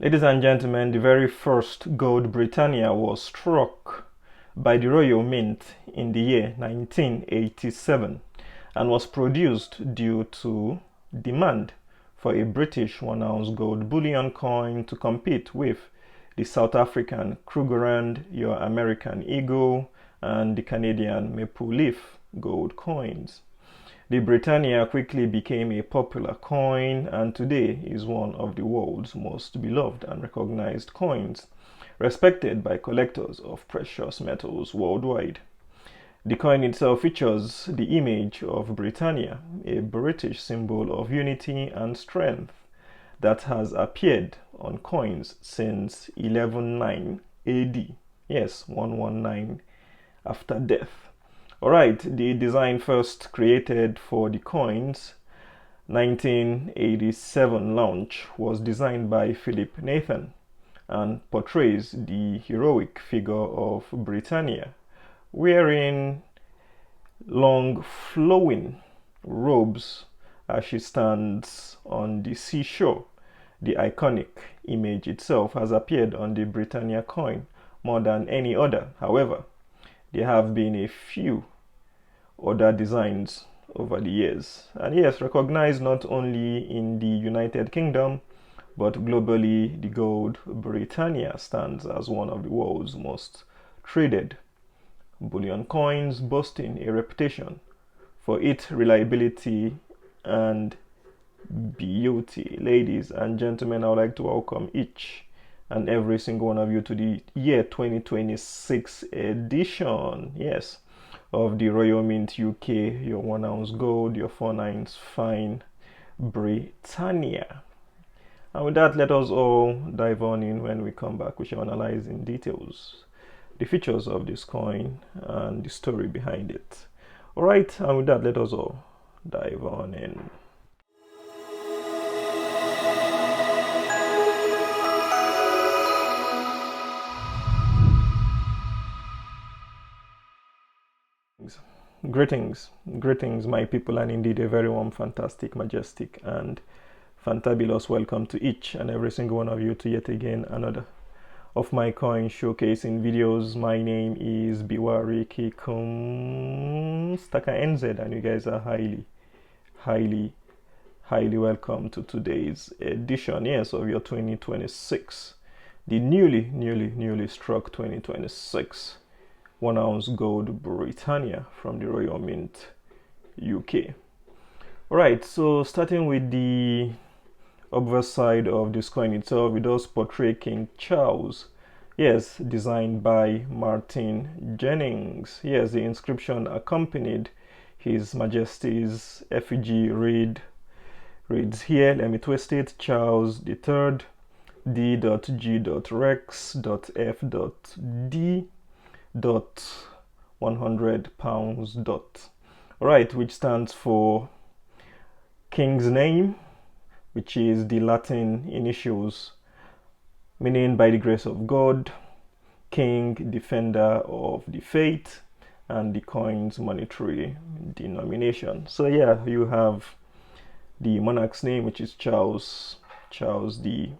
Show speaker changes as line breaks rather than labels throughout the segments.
Ladies and gentlemen, the very first Gold Britannia was struck by the Royal Mint in the year 1987 and was produced due to demand for a British 1-ounce gold bullion coin to compete with the South African Krugerrand, your American Eagle, and the Canadian Maple Leaf gold coins. The Britannia quickly became a popular coin and today is one of the world's most beloved and recognized coins, respected by collectors of precious metals worldwide. The coin itself features the image of Britannia, a British symbol of unity and strength that has appeared on coins since 1109 AD. Yes, 119 after death. Alright, the design first created for the coin's 1987 launch was designed by Philip Nathan and portrays the heroic figure of Britannia wearing long flowing robes as she stands on the seashore. The iconic image itself has appeared on the Britannia coin more than any other. However, there have been a few other designs over the years, and yes, recognized not only in the United Kingdom but globally. The Gold Britannia stands as one of the world's most traded bullion coins, boasting a reputation for its reliability and beauty. Ladies and gentlemen, I would like to welcome each and every single one of you to the year 2026 edition, yes, of the Royal Mint UK, your 1-ounce gold, your 4/9 fine Britannia. And with that, let us all dive on in. When we come back, we shall analyze in details the features of this coin and the story behind it. Alright, and with that, let us all dive on in. Greetings, my people, and indeed a very warm, fantastic, majestic, and fantabulous welcome to each and every single one of you to yet again another of my coin showcasing videos. My name is Biwari Kikum Staka NZ, and you guys are highly welcome to today's edition, yes, of your 2026, the newly struck 2026 1-ounce gold Britannia from the Royal Mint UK. Alright, so starting with the obverse side of this coin itself, it does portray King Charles, yes, designed by Martin Jennings. Yes, the inscription accompanied His Majesty's effigy reads here, let me twist it, Charles III D.G.Rex.F.D. £100. Alright, which stands for King's name, which is the Latin initials meaning by the grace of God, King, defender of the faith, and the coin's monetary denomination. So yeah, you have the monarch's name, which is Charles the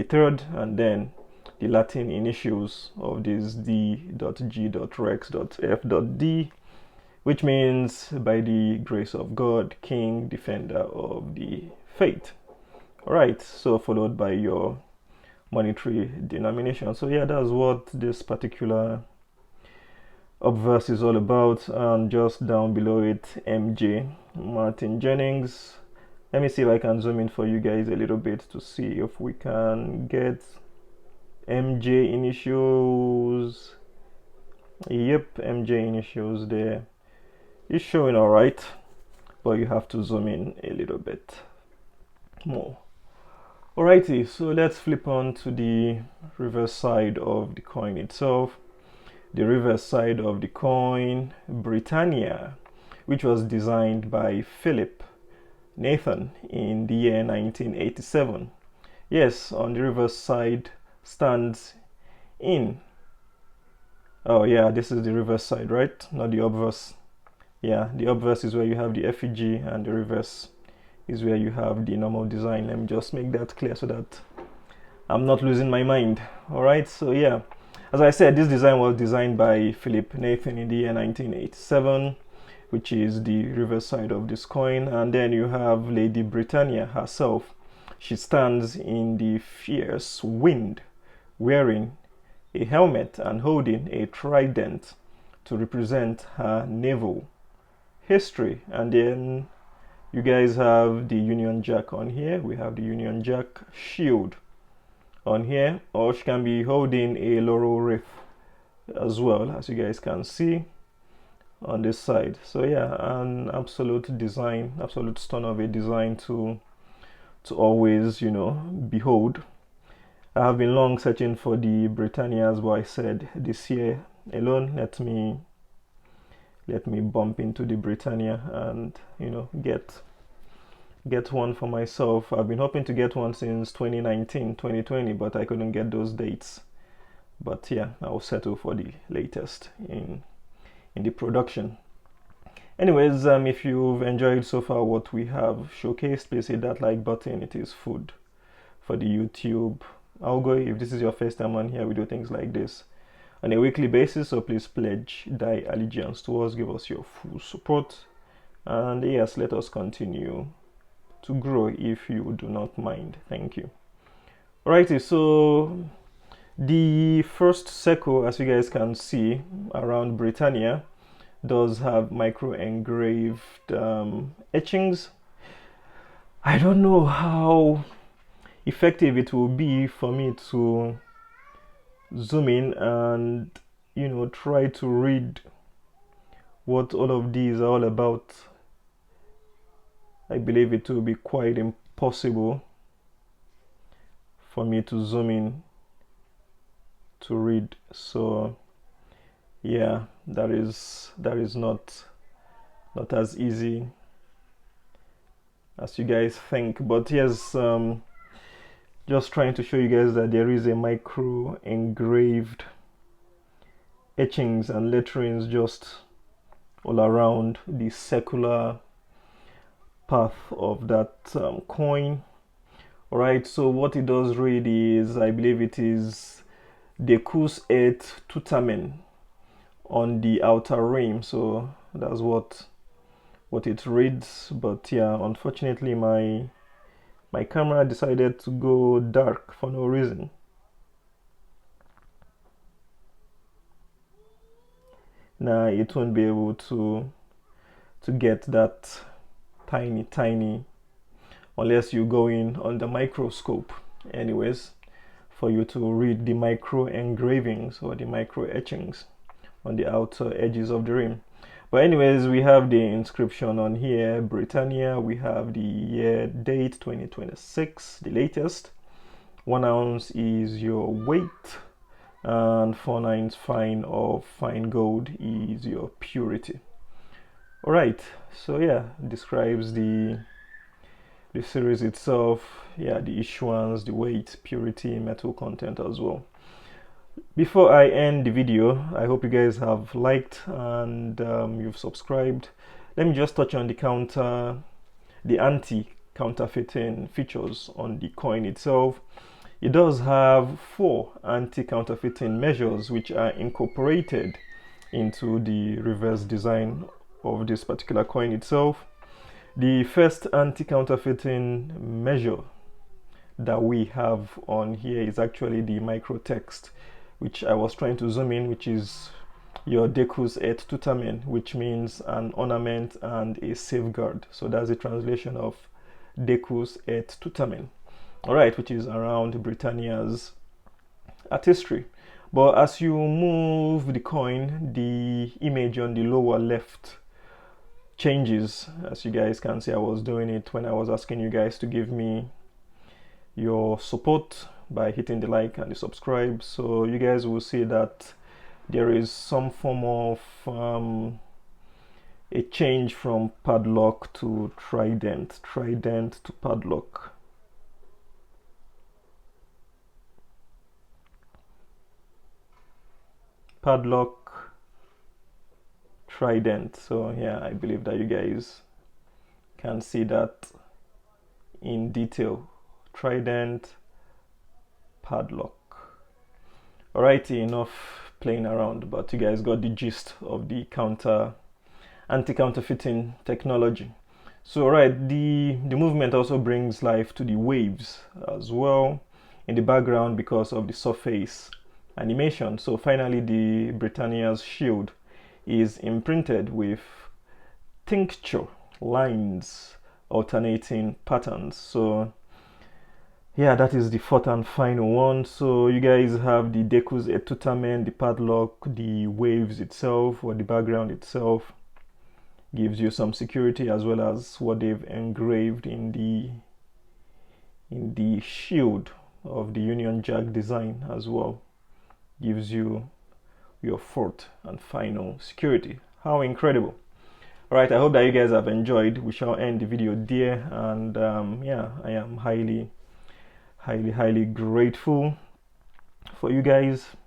third, and then the Latin initials of this D.G.Rex.F.D, which means by the grace of God, King, defender of the faith. Alright, so followed by your monetary denomination. So yeah, that's what this particular obverse is all about. And just down below it, MJ, Martin Jennings. Let me see if I can zoom in for you guys a little bit to see if we can get MJ initials. Yep, MJ initials there. It's showing alright, but you have to zoom in a little bit more. Alrighty, so let's flip on to the reverse side of the coin itself. The reverse side of the coin, Britannia, which was designed by Philip Nathan in the year 1987. Yes, on the reverse side stands in, oh yeah, this is the reverse side, right? Not the obverse. Yeah, the obverse is where you have the effigy, and the reverse is where you have the normal design. Let me just make that clear so that I'm not losing my mind. All right, so yeah, as I said, this design was designed by Philip Nathan in the year 1987, which is the reverse side of this coin. And then you have Lady Britannia herself. She stands in the fierce wind, wearing a helmet and holding a trident to represent her naval history. And then you guys have the Union Jack on here. We have the Union Jack shield on here, or she can be holding a laurel wreath as well, as you guys can see on this side. So yeah, an absolute design, absolute stone of a design to always, you know, behold. I have been long searching for the Britannias, but I said this year alone, let me bump into the Britannia and, you know, get one for myself. I've been hoping to get one since 2019, 2020, but I couldn't get those dates. But yeah, I'll settle for the latest in the production. Anyways, if you've enjoyed so far what we have showcased, please hit that like button. It is food for the YouTube algorithm. If this is your first time on here, we do things like this on a weekly basis, so please pledge thy allegiance to us, give us your full support, and yes, let us continue to grow if you do not mind. Thank you. Alrighty, so the first circle, as you guys can see around Britannia, does have micro engraved etchings. I don't know how effective it will be for me to zoom in and, you know, try to read what all of these are all about. I believe it will be quite impossible for me to zoom in to read. So yeah, that is not as easy as you guys think. But yes, just trying to show you guys that there is a micro engraved etchings and letterings just all around the circular path of that coin. All right, so what it does read is, I believe it is Decus et Tutamen on the outer rim. So that's what it reads. But yeah, unfortunately my camera decided to go dark for no reason. Now it won't be able to get that tiny unless you go in on the microscope anyways, for you to read the micro engravings or the micro etchings on the outer edges of the rim. But anyways, we have the inscription on here, Britannia. We have the year date 2026, the latest. 1 ounce is your weight, and 4/9 fine of fine gold is your purity. All right, so yeah, describes the series itself. Yeah, the issuance, the weight, purity, metal content as well. Before I end the video, I hope you guys have liked and you've subscribed. Let me just touch on the anti-counterfeiting features on the coin itself. It does have 4 anti-counterfeiting measures which are incorporated into the reverse design of this particular coin itself. The first anti-counterfeiting measure that we have on here is actually the micro text, which I was trying to zoom in, which is your Decus et Tutamen, which means an ornament and a safeguard. So that's the translation of Decus et Tutamen, all right, which is around Britannia's artistry. But as you move the coin, the image on the lower left changes. As you guys can see, I was doing it when I was asking you guys to give me your support by hitting the like and the subscribe. So you guys will see that there is some form of a change from padlock to trident to padlock. Padlock, trident. So yeah, I believe that you guys can see that in detail. Trident, padlock. Alrighty, enough playing around, but you guys got the gist of the anti-counterfeiting technology. So right, the movement also brings life to the waves as well in the background because of the surface animation. So finally, the Britannia's shield is imprinted with tincture lines alternating patterns. So yeah, that is the fourth and final one. So you guys have the Deco's etutamen, the padlock, the waves itself, or the background itself gives you some security, as well as what they've engraved in the shield of the Union Jack design as well, gives you your fourth and final security. How incredible. All right, I hope that you guys have enjoyed. We shall end the video there, and yeah, I am highly grateful for you guys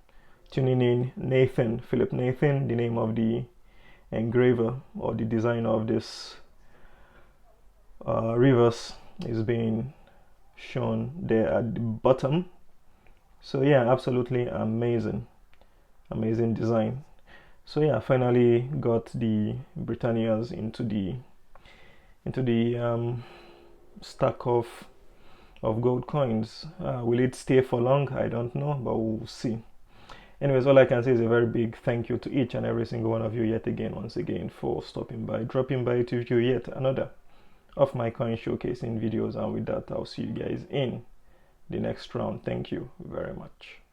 tuning in. Philip Nathan, the name of the engraver or the designer of this reverse, is being shown there at the bottom. So yeah, absolutely amazing design. So yeah, finally got the Britannias into the stack of gold coins. Will it stay for long? I don't know, but we'll see. Anyways, all I can say is a very big thank you to each and every single one of you once again for stopping by, dropping by to view yet another of my coin showcasing videos. And with that, I'll see you guys in the next round. Thank you very much.